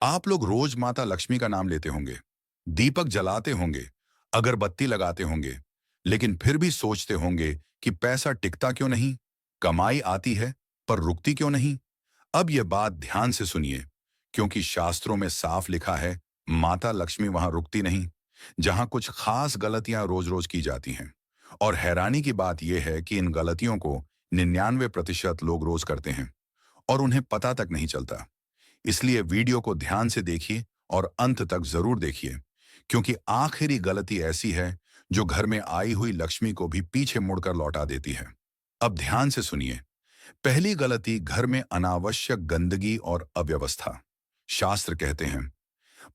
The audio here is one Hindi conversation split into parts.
आप लोग रोज माता लक्ष्मी का नाम लेते होंगे, दीपक जलाते होंगे, अगरबत्ती लगाते होंगे, लेकिन फिर भी सोचते होंगे कि पैसा टिकता क्यों नहीं, कमाई आती है पर रुकती क्यों नहीं। अब यह बात ध्यान से सुनिए, क्योंकि शास्त्रों में साफ लिखा है, माता लक्ष्मी वहां रुकती नहीं, जहां कुछ खास गलतियां रोज रोज की जाती हैं। और हैरानी की बात यह है कि इन गलतियों को 99% लोग रोज करते हैं और उन्हें पता तक नहीं चलता। इसलिए वीडियो को ध्यान से देखिए और अंत तक जरूर देखिए, क्योंकि आखिरी गलती ऐसी है जो घर में आई हुई लक्ष्मी को भी पीछे मुड़कर लौटा देती है। अब ध्यान से सुनिए। पहली गलती, घर में अनावश्यक गंदगी और अव्यवस्था। शास्त्र कहते हैं,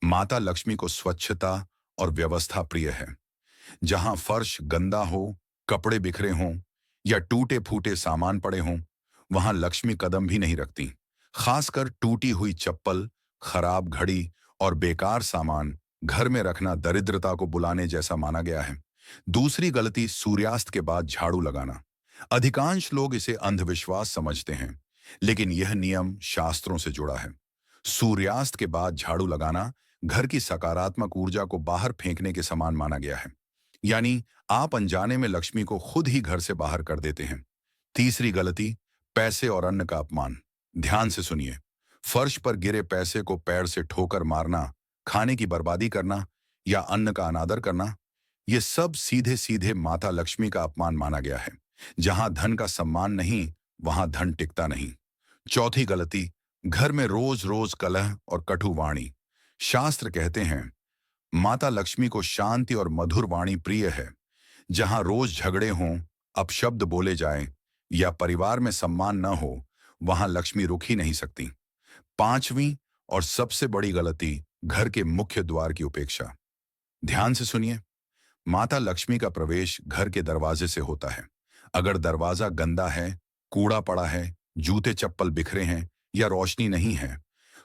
माता लक्ष्मी को स्वच्छता और व्यवस्था प्रिय है। जहां फर्श गंदा हो, कपड़े बिखरे हों या टूटे फूटे सामान पड़े हों, वहां लक्ष्मी कदम भी नहीं रखती। खासकर टूटी हुई चप्पल, खराब घड़ी और बेकार सामान घर में रखना दरिद्रता को बुलाने जैसा माना गया है। दूसरी गलती, सूर्यास्त के बाद झाड़ू लगाना। अधिकांश लोग इसे अंधविश्वास समझते हैं, लेकिन यह नियम शास्त्रों से जुड़ा है। सूर्यास्त के बाद झाड़ू लगाना घर की सकारात्मक ऊर्जा को बाहर फेंकने के समान माना गया है। यानी आप अनजाने में लक्ष्मी को खुद ही घर से बाहर कर देते हैं। तीसरी गलती, पैसे और अन्न का अपमान। ध्यान से सुनिए। फर्श पर गिरे पैसे को पैर से ठोकर मारना, खाने की बर्बादी करना या अन्न का अनादर करना, ये सब सीधे सीधे माता लक्ष्मी का अपमान माना गया है। जहां धन का सम्मान नहीं, वहां धन टिकता नहीं। चौथी गलती, घर में रोज रोज कलह और कटु वाणी। शास्त्र कहते हैं, माता लक्ष्मी को शांति और मधुर वाणी प्रिय है। जहां रोज झगड़े हों, अपशब्द बोले जाएं या परिवार में सम्मान न हो, वहां लक्ष्मी रुक ही नहीं सकती। पांचवी और सबसे बड़ी गलती, घर के मुख्य द्वार की उपेक्षा। ध्यान से सुनिए। माता लक्ष्मी का प्रवेश घर के दरवाजे से होता है। अगर दरवाजा गंदा है, कूड़ा पड़ा है, जूते चप्पल बिखरे हैं या रोशनी नहीं है,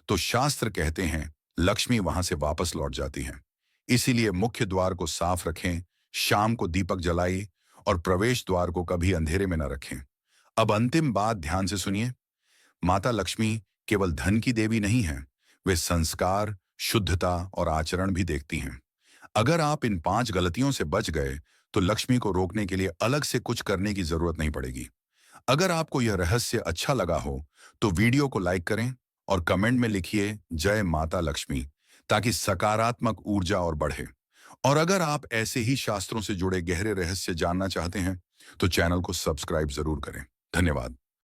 तो शास्त्र कहते हैं लक्ष्मी वहां से वापस लौट जाती हैं। इसीलिए मुख्य द्वार को साफ रखें, शाम को दीपक जलाइए और प्रवेश द्वार को कभी अंधेरे में न रखें। अब अंतिम बात ध्यान से सुनिए। माता लक्ष्मी केवल धन की देवी नहीं है, वे संस्कार, शुद्धता और आचरण भी देखती हैं। अगर आप इन 5 गलतियों से बच गए, तो लक्ष्मी को रोकने के लिए अलग से कुछ करने की जरूरत नहीं पड़ेगी। अगर आपको यह रहस्य अच्छा लगा हो, तो वीडियो को लाइक करें और कमेंट में लिखिए जय माता लक्ष्मी, ताकि सकारात्मक ऊर्जा और बढ़े। और अगर आप ऐसे ही शास्त्रों से जुड़े गहरे रहस्य जानना चाहते हैं, तो चैनल को सब्सक्राइब जरूर करें। धन्यवाद।